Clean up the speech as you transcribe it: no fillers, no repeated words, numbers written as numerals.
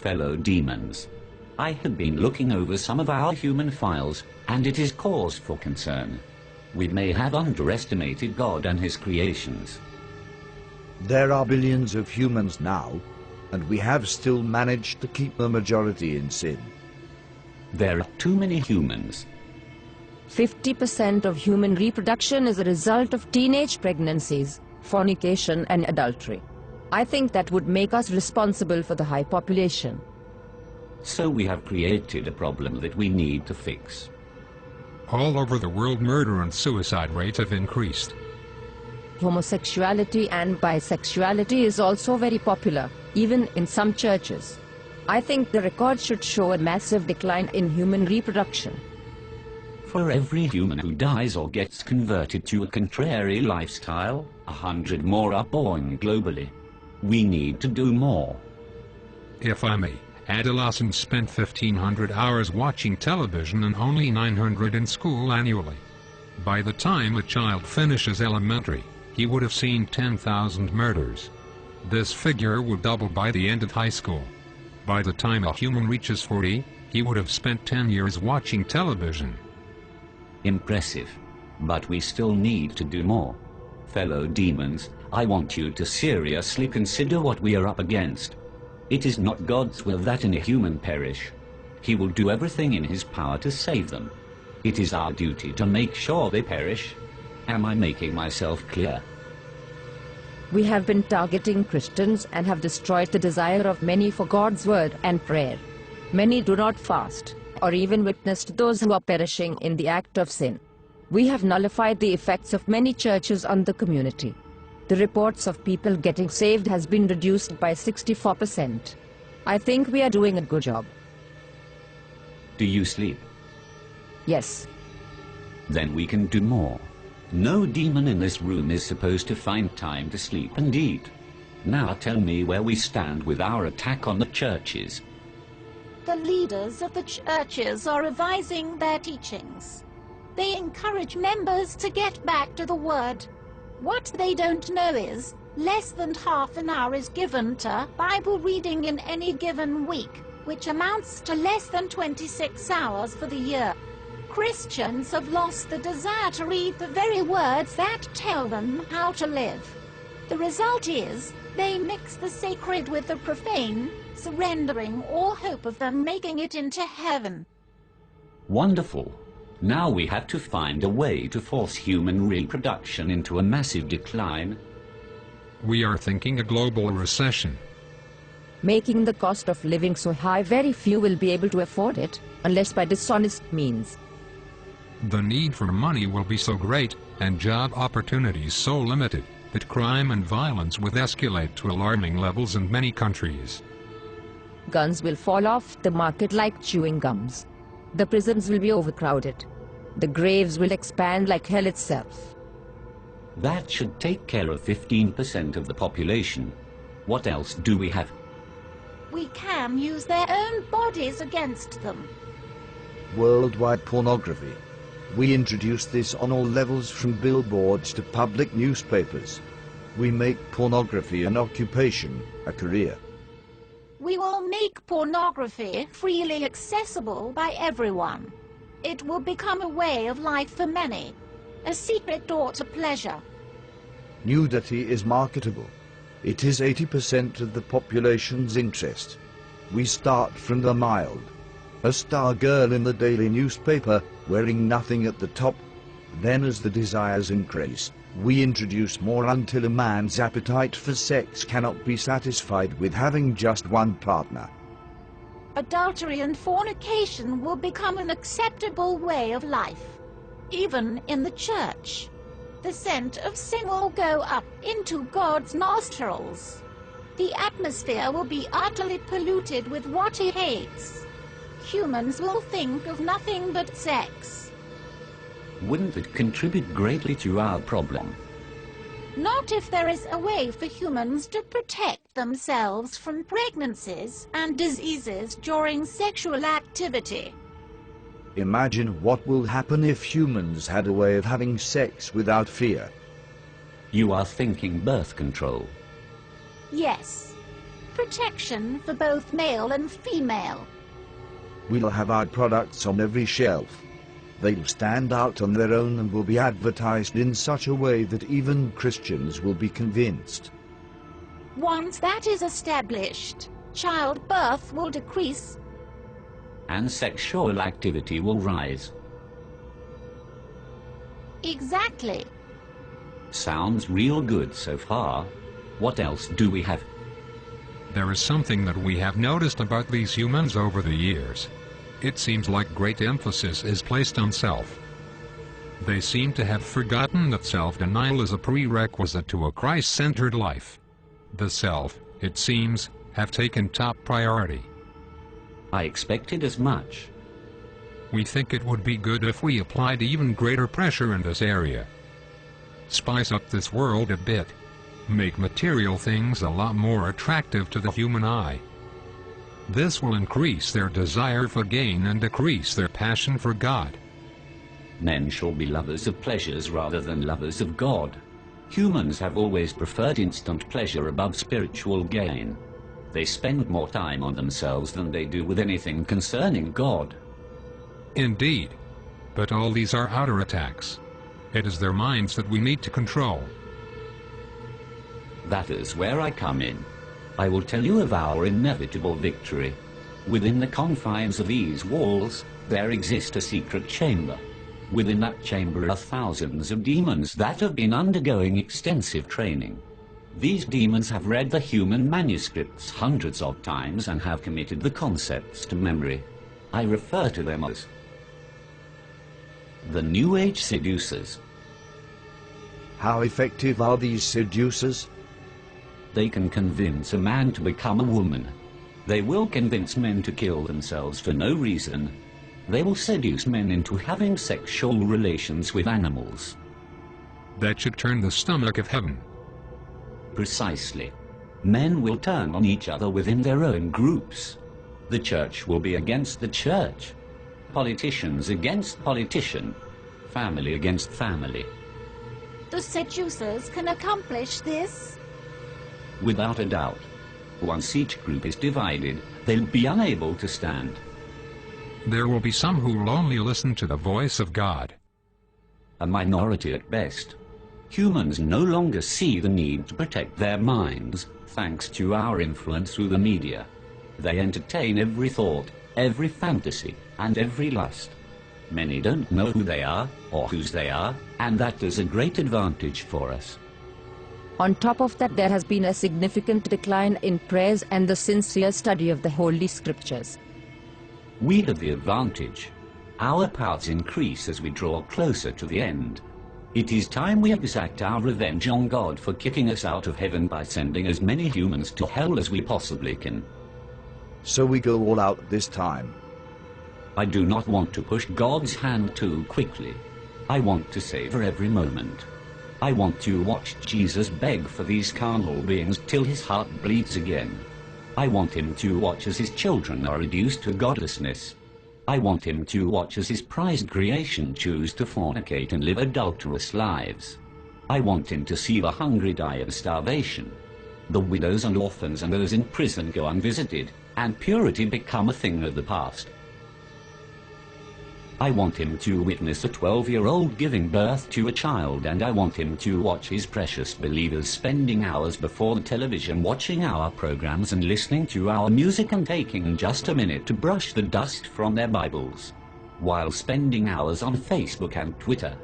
Fellow demons, I have been looking over some of our human files, and it is cause for concern. We may have underestimated God and his creations. There are billions of humans now, and we have still managed to keep the majority in sin. There are too many humans. 50% of human reproduction is a result of teenage pregnancies, fornication and adultery. I think that would make us responsible for the high population. So we have created a problem that we need to fix. All over the world, murder and suicide rates have increased. Homosexuality and bisexuality is also very popular, even in some churches. I think the record should show a massive decline in human reproduction. For every human who dies or gets converted to a contrary lifestyle, 100 more are born globally. We need to do more. If I may, adolescents spent 1,500 hours watching television and only 900 in school annually. By the time a child finishes elementary, he would have seen 10,000 murders. This figure would double by the end of high school. By the time a human reaches 40, he would have spent 10 years watching television. Impressive. But we still need to do more. Fellow demons, I want you to seriously consider what we are up against. It is not God's will that any human perish. He will do everything in his power to save them. It is our duty to make sure they perish. Am I making myself clear? We have been targeting Christians and have destroyed the desire of many for God's word and prayer. Many do not fast, or even witness to those who are perishing in the act of sin. We have nullified the effects of many churches on the community. The reports of people getting saved has been reduced by 64%. I think we are doing a good job. Do you sleep? Yes. Then we can do more. No demon in this room is supposed to find time to sleep and eat. Now tell me where we stand with our attack on the churches. The leaders of the churches are revising their teachings. They encourage members to get back to the Word. What they don't know is, less than half an hour is given to Bible reading in any given week, which amounts to less than 26 hours for the year. Christians have lost the desire to read the very words that tell them how to live. The result is, they mix the sacred with the profane, surrendering all hope of them making it into heaven. Wonderful. Now we have to find a way to force human reproduction into a massive decline. We are thinking a global recession. Making the cost of living so high, very few will be able to afford it, unless by dishonest means. The need for money will be so great, and job opportunities so limited, that crime and violence will escalate to alarming levels in many countries. Guns will fall off the market like chewing gums. The prisons will be overcrowded. The graves will expand like hell itself. That should take care of 15% of the population. What else do we have? We can use their own bodies against them. Worldwide pornography. We introduce this on all levels, from billboards to public newspapers. We make pornography an occupation, a career. We will make pornography freely accessible by everyone. It will become a way of life for many, a secret door to pleasure. Nudity is marketable. It is 80% of the population's interest. We start from the mild. A star girl in the daily newspaper, wearing nothing at the top. Then as the desires increase, we introduce more until a man's appetite for sex cannot be satisfied with having just one partner. Adultery and fornication will become an acceptable way of life, even in the church. The scent of sin will go up into God's nostrils. The atmosphere will be utterly polluted with what he hates. Humans will think of nothing but sex. Wouldn't it contribute greatly to our problem? Not if there is a way for humans to protect themselves from pregnancies and diseases during sexual activity. Imagine what will happen if humans had a way of having sex without fear. You are thinking birth control. Yes. protection for both male and female. We'll have our products on every shelf. They'll stand out on their own and will be advertised in such a way that even Christians will be convinced. Once that is established, childbirth will decrease. And sexual activity will rise. Exactly. Sounds real good so far. What else do we have? There is something that we have noticed about these humans over the years. It seems like great emphasis is placed on self. They seem to have forgotten that self-denial is a prerequisite to a Christ-centered life. The self, it seems, have taken top priority. I expected as much. We think it would be good if we applied even greater pressure in this area. Spice up this world a bit. Make material things a lot more attractive to the human eye. This will increase their desire for gain and decrease their passion for God. Men shall be lovers of pleasures rather than lovers of God. Humans have always preferred instant pleasure above spiritual gain. They spend more time on themselves than they do with anything concerning God. Indeed. But all these are outer attacks. It is their minds that we need to control. That is where I come in. I will tell you of our inevitable victory. Within the confines of these walls, there exists a secret chamber. Within that chamber are thousands of demons that have been undergoing extensive training. These demons have read the human manuscripts hundreds of times and have committed the concepts to memory. I refer to them as the New Age seducers. How effective are these seducers? They can convince a man to become a woman. They will convince men to kill themselves for no reason. They will seduce men into having sexual relations with animals. That should turn the stomach of heaven. Precisely. Men will turn on each other within their own groups. The church will be against the church. Politicians against politician. Family against family. The seducers can accomplish this? Without a doubt. Once each group is divided, they'll be unable to stand. There will be some who will only listen to the voice of God. A minority at best. Humans no longer see the need to protect their minds, thanks to our influence through the media. They entertain every thought, every fantasy, and every lust. Many don't know who they are, or whose they are, and that is a great advantage for us. On top of that, there has been a significant decline in prayers and the sincere study of the Holy Scriptures. We have the advantage. Our powers increase as we draw closer to the end. It is time we exact our revenge on God for kicking us out of heaven by sending as many humans to hell as we possibly can. So we go all out this time. I do not want to push God's hand too quickly. I want to savor every moment. I want to watch Jesus beg for these carnal beings till his heart bleeds again. I want him to watch as his children are reduced to godlessness. I want him to watch as his prized creation choose to fornicate and live adulterous lives. I want him to see the hungry die of starvation, the widows and orphans and those in prison go unvisited, and purity become a thing of the past. I want him to witness a 12-year-old giving birth to a child, and I want him to watch his precious believers spending hours before the television watching our programs and listening to our music and taking just a minute to brush the dust from their Bibles, while spending hours on Facebook and Twitter.